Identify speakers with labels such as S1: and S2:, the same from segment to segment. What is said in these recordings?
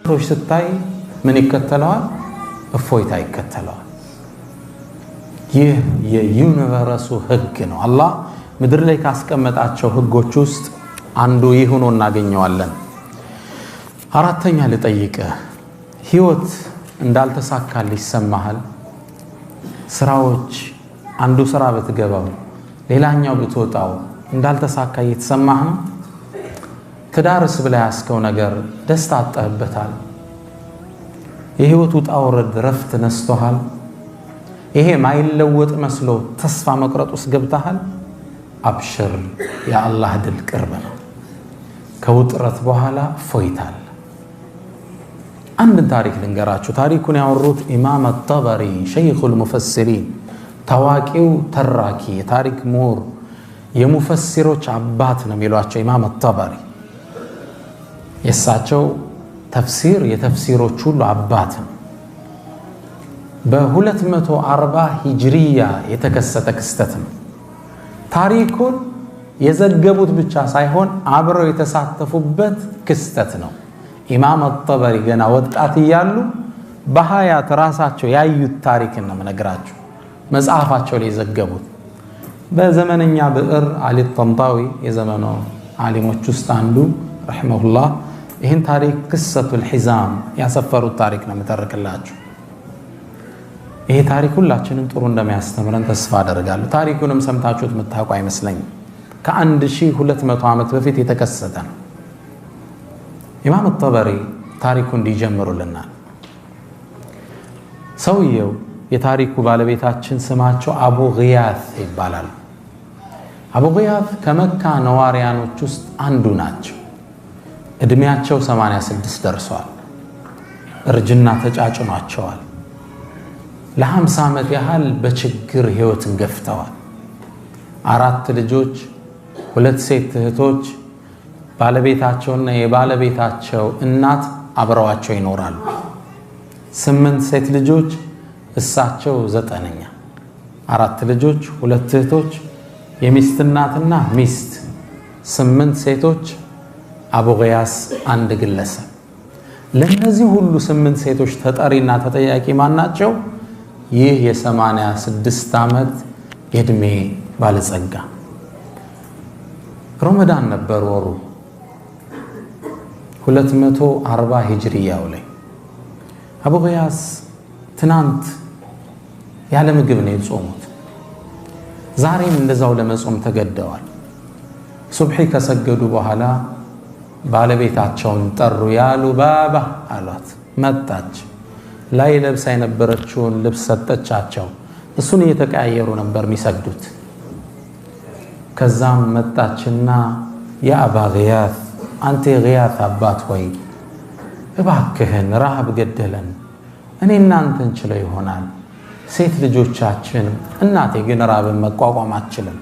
S1: ቶሽ ስታይ ምን ይከተለዋል እፎይታ ይከተለዋል ይህ የዩኒቨርሱ ህግ ነው አላህ ምድር ላይ ካስቀመጣቸው ህጎች ውስጥ አንዱ ይሁን እናገኘዋለን አራተኛ ልጠይቀ ህይወት እንዳልተሳካል ይሰማሃል ስራዎች አንዱ ስራ በትገባው ሌላኛው ብትወጣው እንዳልተሳካ እየተሰማህ ነው ትዳርስ ብላ ያስከው ነገር ደስታ አጣህበታል የህይወቱ ጣውረድ ረፍት ነስተሃል ይሄ ማይለወጥ መስሎ ተስፋ መቅረጥ ውስጥ ገብተሃል አብሽር ያ አላህ ድል ቅርብ ነው ከውጥረት በኋላ ፎይታል አንድ ታሪክ ልንገራችሁ ታሪኩን ያወሩት ኢማም አጣበሪ ሸይኹል ሙፈሲሪን ታዋቂው ተራኪ የታሪክ ምሁር የሙፈሲሮች አባት ነው የሚሏቸው ኢማም አጣበሪ የሳቸው ተፍሲር የተፍሲሮች ሁሉ አባት ነው በ240 ሂጅሪያ የተከሰተ ክስተት ነው ታሪኩን የዘገቡት ብቻ ሳይሆን አብረው የተሳተፉበት ክስተት ነው ኢማም አጣበሪ ገና ወጣት ይያሉ በሐያት ራሳቸው ያዩት ታሪክ ነው መነግራችሁ መጽሐፋቸው ላይ ዘገቡት በዘመነኛ ብዕር አሊ ጠንጣዊ የዘመኑ ዓሊሞች ውስጥ አንዱ ረሂመሁላህ ይህን ታሪክ ቅሰቱል ሒዛም ያሰፈሩት ታሪክ ነው መተረክላችሁ ይሄ ታሪክ ሁላችንም ጥሩ እንደሚያስተምረን ተስፋ አደርጋለሁ ታሪኩንም ሰምታችሁት መታቋ አይመስለኝም ከ1200 ዓመት በፊት የተከሰተ ነው ኢማም አጣበሪ ታሪኩን እንዲጀምሩልናል ሰውየው የታሪኩ ባለቤታችን ስማቸው አቡ ግያት ይባላል አቡ ግያት ከመካ ነዋሪያኖች ውስጥ አንዱ ናቸው እድሜያቸው 86 ደርሷል እርጅና ተጫጭኗቸዋል ለ50 ዓመት ያህል በችግር ህይወትን ገፍተዋል 4 ልጆች 2 ሴት እህቶች ባለቤታቸውና የባለቤታቸው እናት አብረዋቸው ይኖራሉ 8 ሴት ልጆች እሳቸው 9ኛ 4 ልጆች 2 እህቶች የሚስት እናትና ሚስት 8 ሴቶች አቡ ግያስ አንድ ግለሰብ ለነዚህ ሁሉ 8 ሴቶች ተጠሪና ተጠያቂ ማናቸው ይህ የ86 ዓመት እድሜ ባለጸጋ ረመዳን ነበር ወሩ 240 ሂጅሪያው ላይ አቡ ግያስ ትናንት ያለ ምግብ ነው የጾሙት ዛሬም እንደዛው ለመጾም ተገደዋል ሱብሒ ከሰገዱ በኋላ ባለቤታቸውን ጠሩ ያሉ ባባ አሏት መጣች ላይ ለብሳ የነበረችውን ልብስ ሰጠቻቸው እሱን እየተቀያየሩ ነበር የሚሰግዱት ከዛም መጣችና ያ አባ ግያት አንተ ግያት አባት ሆይ እባክህን ረሃብ ገደለን እኔ እናንተን ችለው ይሆናል ሴት ልጆቻችን እናቴ ግን ራብን መቋቋም አትችልም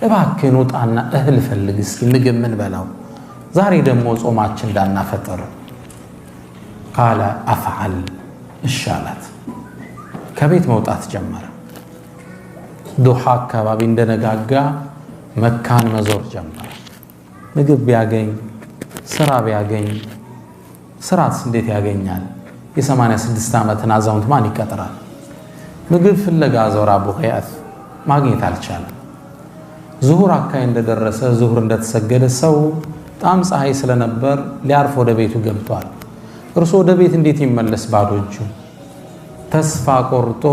S1: እባክህን ውጣና እህል ፈልግ እስኪ ምግብ ምን በላው ዛሬ ደግሞ ጾማችን እንዳናፈጥር قال افعل الشالات ከቤት መውጣት ጀመረ ዱሃ አካባቢ እንደነጋጋ መካን መዞር ጀመረ ምግብ ቢያገኝ ስራ ቢያገኝ ስራስ እንዴት ያገኛል የ86 ዓመትን አዛውንት ማን ይቀጥራል ምግብ ፍለጋ ዞር አቡ ግያት ማግኘት አልቻለም ዙሁር አካባቢ እንደደረሰ ዙሁር እንደተሰገደ ሰው ጣም ፀሐይ ስለነበር ሊያርፍ ወደ ቤቱ ገብቷል እርሱ ወደ ቤት እንዴት ይመለስ ባዶ እጁ ተስፋ ቆርጦ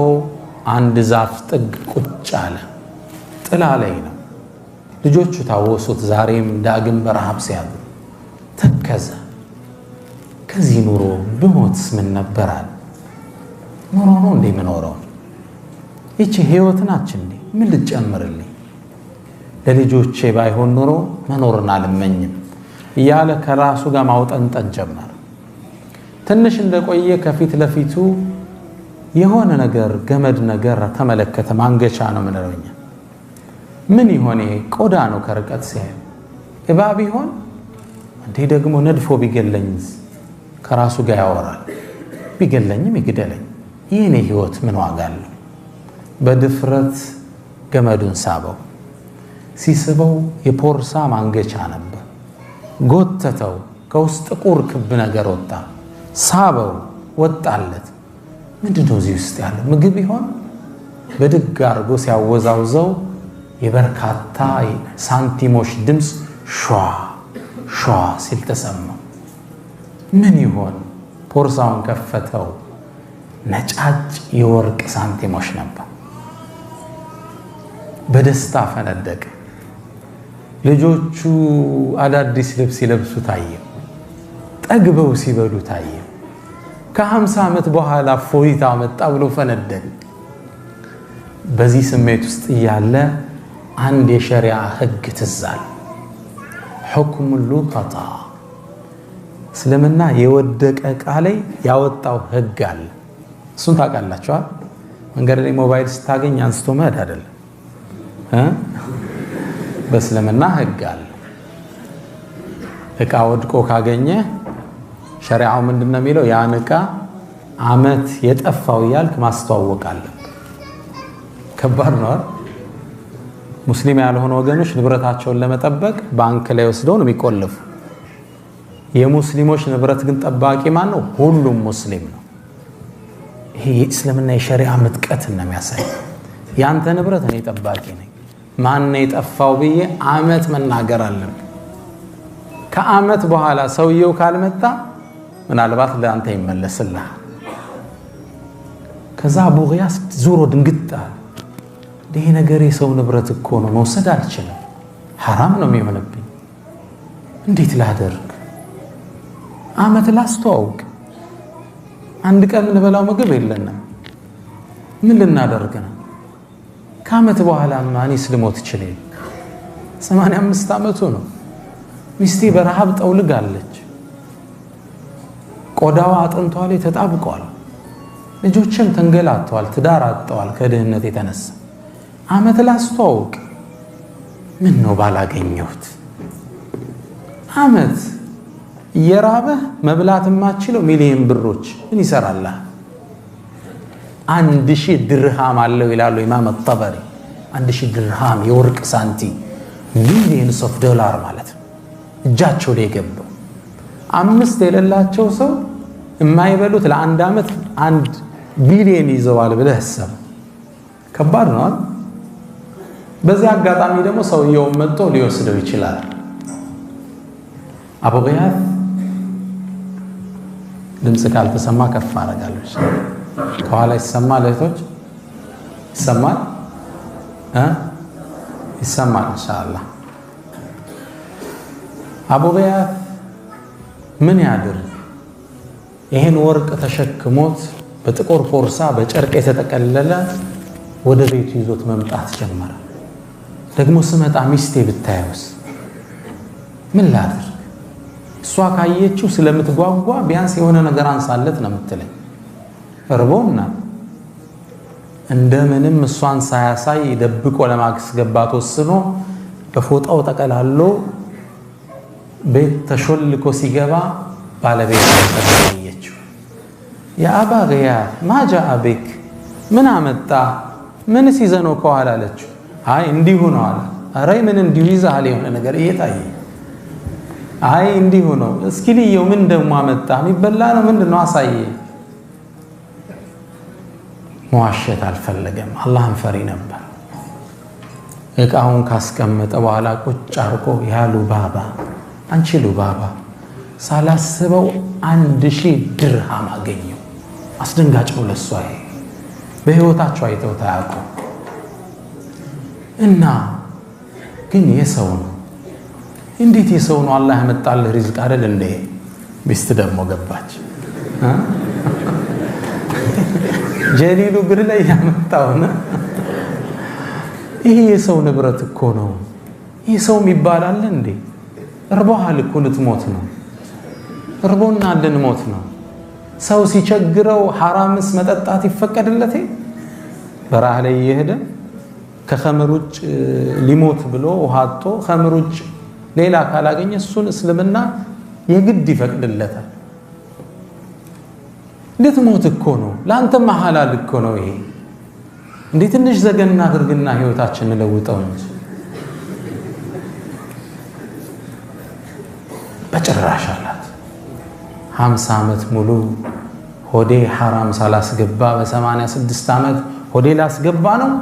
S1: አንድ ዛፍ ጥግ ቁጭ አለ ጥላ ላይ ነው ልጆቹ ታወሱት ዛሬም ዳግም በረሃብ ሲያድሩ ተከዘ ከዚህ ኑሮ ብሞትስ ምን ነበራል ኑሮ ነው እንዴ ምኖረው እቺ ህይወትናችን እንዴ ምን ልጨምርልኝ ለልጆቼ ባይሆን ኑሮ መኖርና አልመኝም እያለ ከራሱ ጋር ማውጠንጠን ጀመረ ትንሽ እንደቆየ ከፊት ለፊቱ የሆነ ነገር ገመድ ነገር ተመለከተ ማንገቻ ነው ምንረኛ ምን ይሆን ቆዳ ነው ከርቀት ሲያይ እባብ ይሆን እንዴ ደግሞ ነድፎ ቢገለኝስ ከራሱ ጋር ያወራል ቢገለኝም ይግደለኝ የኔ ህይወት ምን ዋጋ አለው በድፍረት ገመዱን ሳበው ሲስበው የፖርሳ ማንገቻ ነበር ጎተተው ከውስጥ ጥቁር ክብ ነገር ወጣ ሳበው ወጣለት ምንድነው እዚህ ውስጥ ያለው ምግብ ይሆን በድግ አርጎ ሲያወዛውዘው የበርካታ ሳንቲሞች ድምጽ ሿ ሿ ሲል ተሰማ ምን ይሆን ፖርሳውን ከፈተው ነጫጭ የወርቅ ሳንቲሞች ነበር በደስታ ፈነደቀ ልጆቹ አዳዲስ ልብስ ይለብሱ ታየ ጠግበው ሲበሉ ታየ ከ50 ዓመት በኋላ ፎይታ መጣ ብሎ ፈነደቀ በዚህ ስሜት ውስጥ ያለ አንድ የሸሪዓ ህግ ትዛል ሁክሙ ሉቀጣ እስልምና የወደቀ ቃል ያወጣው ህግ አለ እሱን ታውቃላችሁ መንገድ ላይ ሞባይል ስታገኝ አንስቶ መሄድ አይደለም በእስልምና ህግ አለ እቃ ወድቆ ካገኘ ሸሪዓው ምንድነው የሚለው ያን እቃ አመት የጠፋው ያልክ ማስተዋወቅ አለ ከባድ ነው ሙስሊም ያልሆኑ ወገኖች ንብረታቸውን ለመጠበቅ ባንክ ላይ ወስደው ነው የሚቆልፉ የሙስሊሞች ንብረት ግን ጠባቂ ማን ነው ሁሉም ሙስሊም ነው ይሄ እስልምና የሸሪዓ ምጥቀት ነው የሚያሳይ ያንተ ንብረት እኔ ጠባቂ ነኝ ማን ነው የጠፋው ብዬ አመት መናገር አለብኝ ከአመት በኋላ ሰውየው ካልመጣ ምናልባት ለአንተ ይመለስልህ ከዛ አቡ ግያስ ዙሮ ድንግጣ ይሄ ነገር የሰው ንብረት እኮ ነው መውሰድ አልችልም حرام ነው የሚሆንብኝ እንዴት ላደርግ አመት ላስተዋውቅ አንድ ቀን እንበላው ምግብ የለንም ምን ልናደርግ ነው ከአመት በኋላ ማን ይስልሞት ይችላል 85 አመቱ ነው ሚስቴ በረሃብ ጠውልጋለች ቆዳዋ አጥንቷ ላይ ተጣብቋል ልጆችም ተንገላተዋል ትዳር አጥተዋል ከድህነት የተነሳ አመት ላስተዋውቅ ምን ነው ባላገኘሁት አመት የራበህ መብላት ማችለው ሚሊዮን ብሮች ምን ይሰራል 1000 ድርሃም አለው ይላሉ ኢማም አጠበሪ 1000 ድርሃም የወርቅ ሳንቲም ሚሊዮንስ ኦፍ ዶላር ማለት ነው እጃቸው ላይ ገባው 5 የሌላቸው ሰው የማይበሉት ለአንድ አመት 1 ቢሊዮን ይዘዋል ብለህ አሰብ ከባድ ነው በዚህ አጋጣሚ ደግሞ ሰውየው መጥቶ ሊወስደው ይችላል አቡ ግያስ ድምጽ ካልተሰማ ከፍ አደርጋለሁ ከኋላ ይሰማል እህቶች ይሰማል ይሰማል ኢንሻአላህ አቡ ግያስ ምን ያድርግ ይሄን ወርቅ ተሸክሞት በጥቁር ፖርሳ በጨርቅ የተጠቀለለ ወደ ቤቱ ይዞት መምጣት ጀመረ ደግሞ ስመጣ ሚስቴ ብታየውስ ምን ላድርግ እሷ ካየችው ስለምትጓጓ ቢያንስ የሆነ ነገር አንሳለት ነው የምትለኝ እርቦና እንደምንም እሷን ሳያሳይ ደብቆ ለማስገባት ወስኖ በፎጣው ተቀላሎ ቤት ተሾልኮ ሲገባ ባለቤት ተጠየቀችው ያ አባ ግያስ ማጃ አቢክ ምን አመጣ ምን ሲዘኖ ከኋላ አለችው አይ እንዲሁ ነው አለ አረ ምን እንዲሁ ይዛል የሆነ ነገር እየታየ አይ እንዲሁ ነው እስኪ ልየው ምን ደሞ አመጣ የሚበላ ነው ምንድነው አሳየ መዋሸት አልፈለገም አላህን ፈሪ ነበር እቃውን ካስቀመጠ በኋላ ቁጭ አርቆ ያሉ ባባ አንቺ ሉባባ ሳላስበው 1000 ድርሃም አገኘው አስደንጋጭ ነው ለሷ በህይወታቸው አይተው ታያቁ እና ግን የሰው ነው እንዴት የሰው ነው አላህ ያመጣልህ ሪዝቅ አይደል እንዴ ሚስት ደግሞ ገባች ጀሊሉ ግር ላይ ያመጣውና ይሄ የሰው ንብረት እኮ ነው ይሄ ሰው ይባላል እንዴ እርቦሃል እኮ ልትሞት ነው እርቦና ልንሞት ነው ሰው ሲቸግረው ሐራምስ መጠጣት ይፈቀድለቴ በራህ ላይ ይሄደ ከኸምር ውጭ ሊሞት ብሎ ወሃቶ ኸምር ውጭ ሌላ ካላገኘ እሱን እስልምና የግድ ይፈቅድለታል ልትሞት እኮ ነው ላንተ መሐላል እኮ ነው ይሄ እንዴ ትንሽ ዘገና አድርግና ህይወታችንን ለውጠው እንጂ በጭራሽ አላት 50 ዓመት ሙሉ ሆዴ ሐራም ሳላስገባ በ86 ዓመት ሆዴ ላስገባ ነው።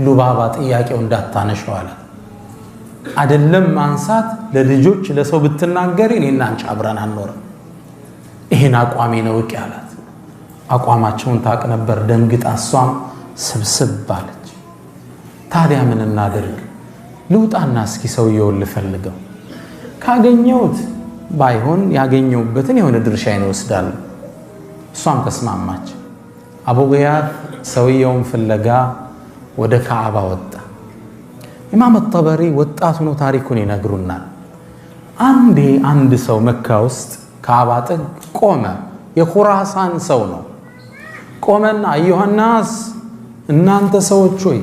S1: ሉባባ ጥያቄው እንዳታነሽው አለ። አይደለም ማንሳት ለልጆች ለሰው ብትናገሪ እኔና አንቺ አብረን አንኖርም። ይሄን አቋሜ ነው እቂ አላት። አቋማቸውን ታቅ ነበር። ደንግጣ እሷም ስብስብ አለች። ታዲያ ምን እናድርግ? ልውጣና እስኪ ሰውየውን ልፈልገው፣ ካገኘሁት ባይሆን ያገኘሁበትን የሆነ ድርሻዬን እወስዳለሁ። እሷም ተስማማች። አቡ ጊያት ሰውየውን ፍለጋ ወደ ካዕባ ወጣ። ኢማም አጠበሪ ወጣቱ ነው ታሪኩን ይነግሩናል። አንድ ሰው መካ ውስጥ ካዕባ ጥግ ቆመ። የኹራሳን ሰው ነው። ቆመና አዩሃናስ እናንተ ሰዎች ሆይ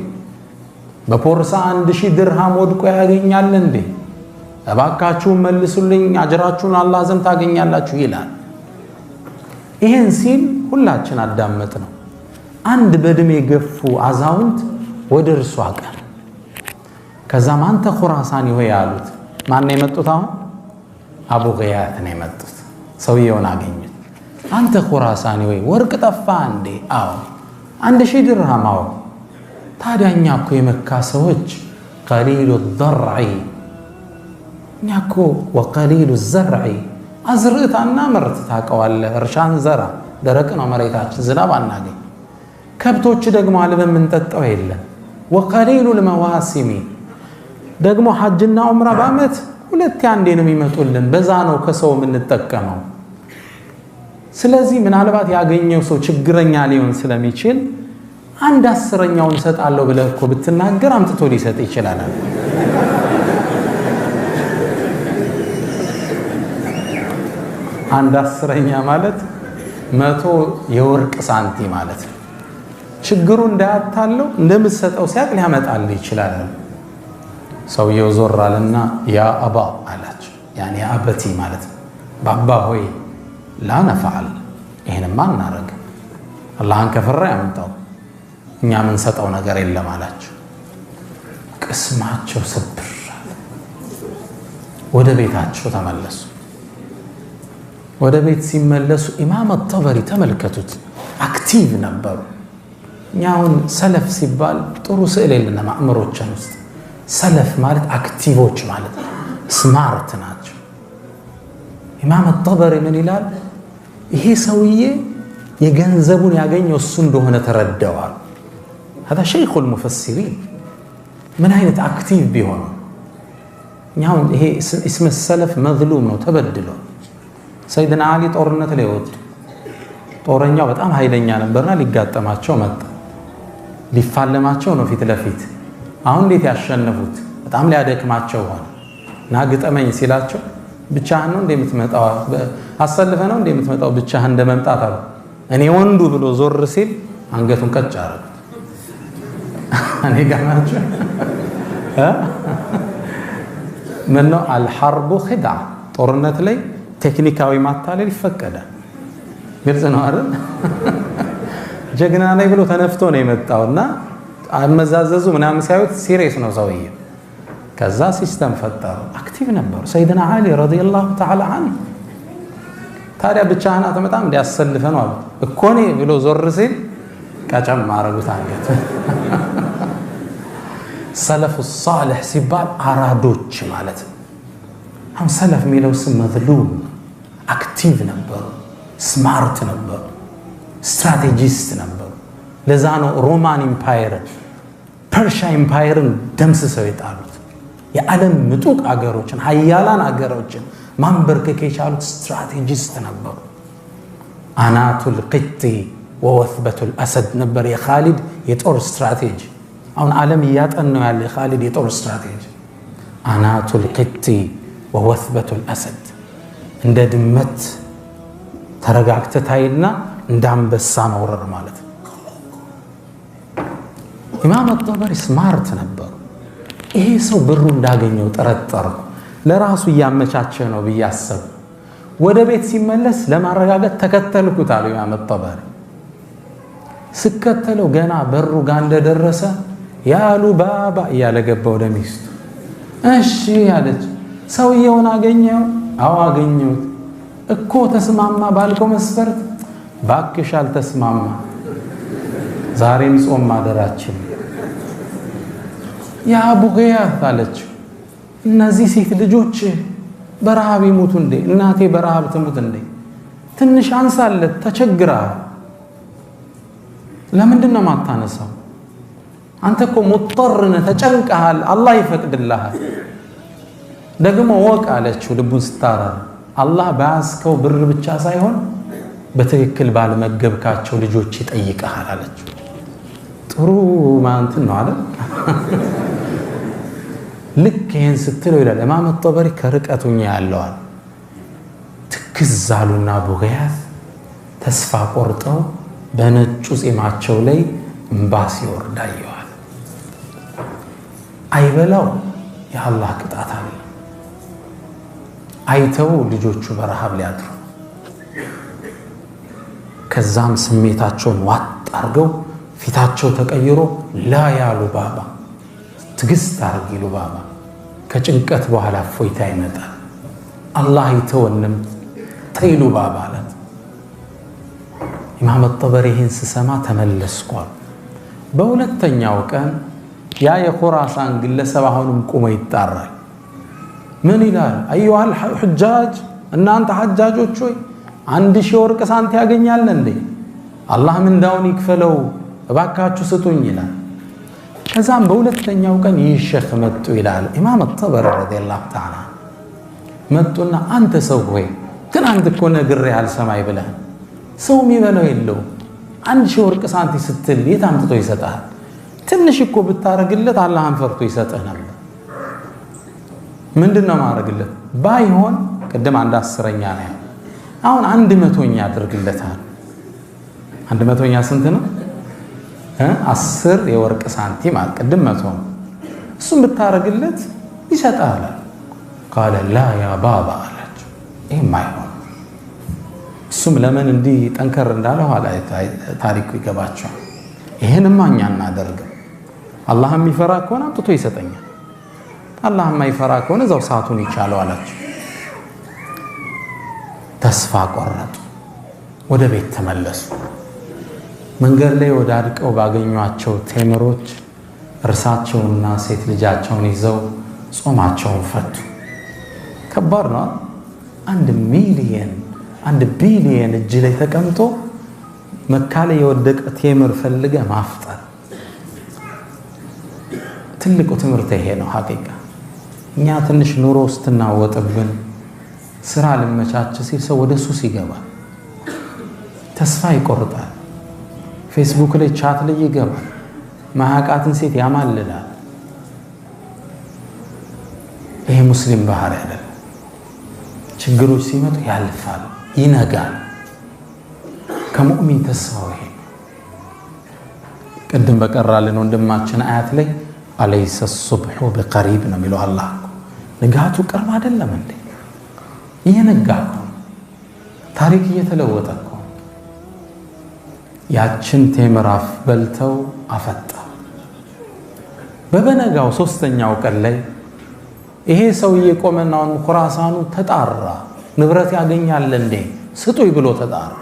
S1: በፖርሳ 1000 ድርሃም ወድቆ ያገኛል እንዴ? እባካችሁ መልሱልኝ፣ አጅራችሁን አላህ ዘንድ ታገኛላችሁ ይላል። ይሄን ሲል ሁላችን አዳመጥ ነው። አንድ በእድሜ ገፉ አዛውንት ወደ እርሱ አቀር። ከዛም አንተ ኹራሳኒ ሆይ ያሉት። ማን ነው የመጡት? አሁን አቡ ጊያት ነው የመጡት። ሰውየውን አገኙት። አንተ ኹራሳኒ ሆይ ወርቅ ጠፋ እንዴ? አዎ። 1000 ድርሃም። አዎ። ታዲያ እኛ እኮ የመካ ሰዎች ቀሊሉ ዘርዒ እኛ እኮ ወቀሊሉ ዘርዒ አዝርዕታና ምርት ታውቀዋለህ። እርሻን ዘራ፣ ደረቅ ነው መሬታችን፣ ዝናብ አናገኝ። ከብቶች ደግሞ አልበን የምንጠጣው የለም። ወቀሊሉ ልመዋሲሚ ደግሞ ሐጅና ዑምራ በዓመት 2 አንዴ ነው የሚመጡልን። በዛ ነው ከሰው የምንጠቀመው። ስለዚህ ምናልባት ያገኘው ሰው ችግረኛ ሊሆን ስለሚችል 1/10ኛውን እሰጣለሁ ብለህ እኮ ብትናገር አምጥቶ ሊሰጥ ይችላል። 1/10ኛ ማለት 100 የወርቅ ሳንቲ ማለት ነው። ችግሩ እንዳያታለው እንደምትሰጠው ሲያቅ ሊያመጣልህ ይችላል። ሰውየው ዞር አለና ያ አባ አላቸው። ያኔ አበቲ ማለት ነው። ባባ ሆይ ላ ነፈዓል፣ ይሄንማ እናረግም። አላህን ከፈራ ያመጣው እኛ ምን ሰጠው ነገር የለም አላቸው። ቅስማቸው ስብር። ወደ ቤታቸው ተመለሱ። ወደ ቤት ሲመለሱ ኢማም አጠበሪ ተመልከቱት፣ አክቲቭ ነበሩ። እኛውን ሰለፍ ሲባል ጥሩ ስዕል የለንም አእምሮችን ውስጥ። ሰለፍ ማለት አክቲቮች ማለት ነው፣ ስማርት ናቸው። ኢማም አጠበሪ ምን ይላል? ይሄ ሰውዬ የገንዘቡን ያገኘው እሱ እንደሆነ ተረደዋል። هذا شيخ المفسرين ምን አይነት አክቲቭ ቢሆኑ። እኛውን ይሄ እስመ ሰለፍ መዝሉም ነው፣ ተበድሎ። ሰይድና አሊ ጦርነት ላይ ወጡ። ጦረኛው በጣም ኃይለኛ ነበርና ሊጋጠማቸው መጣ። ሊፋለማቸው ነው ፊት ለፊት። አሁን እንዴት ያሸነፉት? በጣም ሊያደክማቸው ሆነ። ና ግጠመኝ ሲላቸው ብቻህን ነው እንደምትመጣው? አሰልፈ ነው እንደምትመጣው? ብቻህን እንደመምጣት አሉ። እኔ ወንዱ ብሎ ዞር ሲል አንገቱን ቀጭ አረጉት። እኔ ጋር ናቸው። ምን ነው አልሐርቡ ኺድዓ፣ ጦርነት ላይ ቴክኒካዊ ማታለል ይፈቀዳል። ግልጽ ነው አይደል? ጀግና ላይ ብሎ ተነፍቶ ነው የመጣውና አመዛዘዙ ምናምን ሲያዩት ሲሪየስ ነው ሰውዬው። ከዛ ሲስተም ፈጠሩ። አክቲቭ ነበሩ ሰይድና አሊ ረዲየላሁ ተዓላ ዐንሁ። ታዲያ ብቻህን አትመጣም እንዲያሰልፈ ነው አሉ። እኮ እኔ ብሎ ዞር ሲል ቀጨም አረጉት አንገት። ሰለፉ ሷሊህ ሲባል አራዶች ማለት ነው። አሁን ሰለፍ የሚለው ስም መዝሉም፣ አክቲቭ ነበሩ፣ ስማርት ነበሩ፣ ስትራቴጂስት ነበሩ። ለዛ ነው ሮማን ኢምፓየርን ፐርሻ ኢምፓየርን ደምስሰው የጣሉት። የዓለም ምጡቅ አገሮችን ሀያላን አገሮችን ማንበርከክ የቻሉት ስትራቴጂስት ነበሩ። አናቱል ቂጢ ወወትበቱል አሰድ ነበር የኻሊድ የጦር ስትራቴጂ። አሁን ዓለም እያጠናው ያለ የኻሊድ የጦር ስትራቴጂ አናቱል ቂጢ ወወትበቱል አሰድ። እንደ ድመት ተረጋግተህ ታይና እንደ አንበሳ መውረር ማለት ነው። ኢማም አጠበሪ ስማርት ነበሩ። ይሄ ሰው ብሩ እንዳገኘው ጠረጠርኩ። ለራሱ እያመቻቸ ነው ብዬ አሰብኩ። ወደ ቤት ሲመለስ ለማረጋገጥ ተከተልኩት አሉ ኢማም አጠበሪ። ስከተለው ገና በሩ ጋር እንደደረሰ ያሉ ባባ እያለ ገባ ወደ ሚስቱ። እሺ ያለች። ሰውየውን አገኘው? አዎ አገኘሁት። እኮ ተስማማ ባልከው መስፈርት ባክሽ አልተስማማ ዛሬም ጾም ማደራችን ያ አቡ ገያት አለችው እነዚህ ሴት ልጆች በረሃብ ይሞቱ እንዴ እናቴ በረሃብ ትሙት እንዴ ትንሽ አንሳለት ተቸግራ ለምንድን ነው ማታነሳው አንተ እኮ ሙጥርነ ተጨንቀሃል አላህ ይፈቅድልሃል ደግሞ ወቅ አለችው ልቡን ስታራ አላህ ባስከው ብር ብቻ ሳይሆን በትክክል ባለመገብካቸው ልጆች ይጠይቀሃል አለችው ጥሩ ማንት ነው አይደል ልክ ይሄን ስትለው ይላል ኢማም አጠበሪ ከርቀቱኛ ያለዋል ትክዛሉና ቡገያት ተስፋ ቆርጠው በነጩ ጺማቸው ላይ እንባስ ይወርዳየዋል አይበላው የአላህ ቅጣት አለ አይተው ልጆቹ በረሃብ ሊያድሩ ከዛም ስሜታቸውን ዋጥ አርገው ፊታቸው ተቀይሮ ላ ያሉ ባባ ትግስት አርጊ ሉባባ ከጭንቀት በኋላ ፎይታ ይመጣል አላህ ይተወንም ተይሉ ባባ አላት ኢማም አጠበሪ ይህን ስሰማ ተመለስኳል በሁለተኛው ቀን ያ የኹራሳን ግለሰብ አሁንም ቆሞ ይጣራል ምን ይላል አዩሃል ሁጃጅ እናንተ ሐጃጆች ሆይ 1000 ወርቅ ሳንት ያገኛል እንዴ አላህ ምንዳውን ይክፈለው እባካችሁ ስጡኝ ይላል ከዛም በሁለተኛው ቀን ይሸኽ መጡ ይላል ኢማም አጠበሪ ረዲየላሁ ተዓላ መጡና አንተ ሰው ሆይ ትናንት እኮ ነግሬ አልሰማይ ብለህ ሰው የሚበላው የለው 1000 ወርቅ ሳንቲ ስትል የት አምጥቶ ይሰጣል ትንሽ እኮ ብታረግለት አላህን ፈርቶ ይሰጥህ ነበር ምንድነው ማረግለት ባይሆን ቀደም አንድ 10ኛ ነው አሁን 100ኛ አድርግለታል 100ኛ ስንት ነው 10 የወርቅ ሳንቲም ቀደም 100 እሱም ብታረግለት ይሰጣል قال لا يا بابا አላችሁ ማይሆን እሱም ለምን እንዲ ጠንከር እንዳለው ኋላ ታሪኩ ይገባቸው ይሄንማ እኛ እናደርግ አላህ የሚፈራ ከሆነ አጥቶ ይሰጠኛል አላህ የማይፈራ ከሆነ እዛው ሰዓቱን ይቻለው አላችሁ ተስፋ ቆረጡ ወደ ቤት ተመለሱ መንገድ ላይ ወዳድቀው ባገኟቸው ቴምሮች እርሳቸውና ሴት ልጃቸውን ይዘው ጾማቸውን ፈቱ ከባድ ነው 1 ቢሊየን እጅ ላይ ተቀምጦ መካ ላይ የወደቀ ቴምር ፈልገ ማፍጠር ትልቁ ትምህርት ይሄ ነው ሐቂቃ እኛ ትንሽ ኑሮ ውስጥና ወጥብን ስራ ለመቻች ሲል ሰው ወደ ሱስ ይገባል ተስፋ ይቆርጣል ፌስቡክ ላይ ቻት ላይ ይገባል ማሃቃትን ሴት ያማልላል ይሄ ሙስሊም ባህሪ አይደለም ችግሮች ሲመጡ ያልፋል ይነጋል ከሙእሚን ተስፋው ይሄ ቀደም በቀራልን ወንድማችን አያት ላይ አለይሰ الصبح بقريب ነው የሚለው አላህ ንጋቱ ቅርብ አይደለም እንዴ እየነጋ ነው ታሪክ እየተለወጠ ነው ያችን ቴምራፍ በልተው አፈጣ በበነጋው 3ኛው ቀን ላይ ይሄ ሰውዬ ቆመናው ኹራሳኑ ተጣራ ንብረት ያገኛል እንዴ ስጡይ ብሎ ተጣራ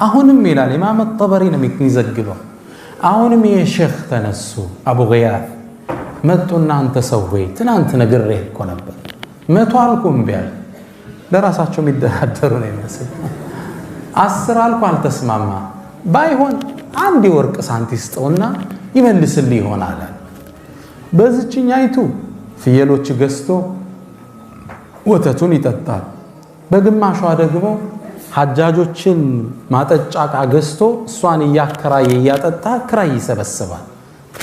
S1: አሁንም ይላል ኢማም አጠበሪ ነው የሚዘግበው አሁንም የሼኽ ተነሱ አቡ ገያት መጡና አንተ ሰው ሆይ ትናንት ነግሬህ እኮ ነበር 100 አልኩም ቢያል ለራሳቸው የሚደራደሩ ነው የሚመስል 10 አልኩ አልተስማማ ባይሆን 1 ወርቅ ሳንቲ ስጠውና ይመልስልህ ይሆናል በዚህኛይቱ ፍየሎች ገዝቶ ወተቱን ይጠጣል በግማሿ ደግሞ ሐጃጆችን ማጠጫቃ ገዝቶ እሷን ያከራየ ያጠጣ ክራይ ይሰበስባል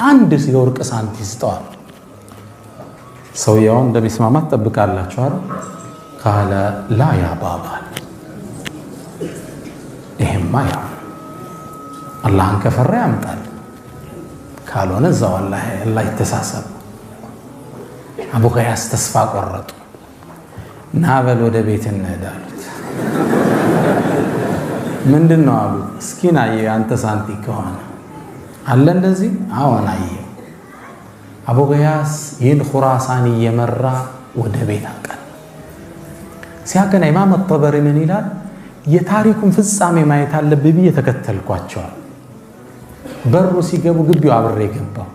S1: 1 የወርቅ ሳንቲ ስጠዋል ሰውየው እንደሚስማማት ተጠብቃላችሁ አይደል قال لا يا بابا ይሄማ ያ አላህን ከፈራ ያምጣል ካልሆነ እዛው አላህ ይተሳሰብ አቡ ገያስ ተስፋ ቆረጡ ናበል ወደ ቤት እንሄዳሉት ምንድነው አሉ እስኪና አንተ ሳንቲ ከሆነ አለ እንደዚህ አዎን አየ አቡ ገያስ ይህን ኹራሳን እየመራ ወደ ቤት አቀና ሲያገና ኢማም አጠበሪ ምን ይላል የታሪኩን ፍጻሜ ማየት አለብኝ ብዬ ተከተልኳቸው በሩ ሲገቡ ግቢው አብሬ ገባው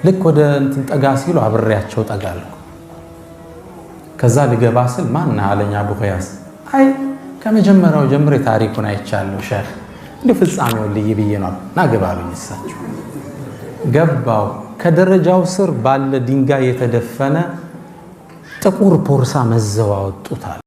S1: ልክ ወደ እንትን ጠጋ ሲሉ አብሬያቸው ጠጋልኩ ከዛ ልገባ ስል ማን አለኛ አቡ ቂያስ አይ ከመጀመሪያው ጀምሬ ታሪኩን አይቻለሁ ሼህ እንደ ፍጻሜው ልይ ብዬ ነው ናገባሉኝ እሳቸው ገባው ከደረጃው ስር ባለ ድንጋይ የተደፈነ ጥቁር ፖርሳ መዘው አወጡታል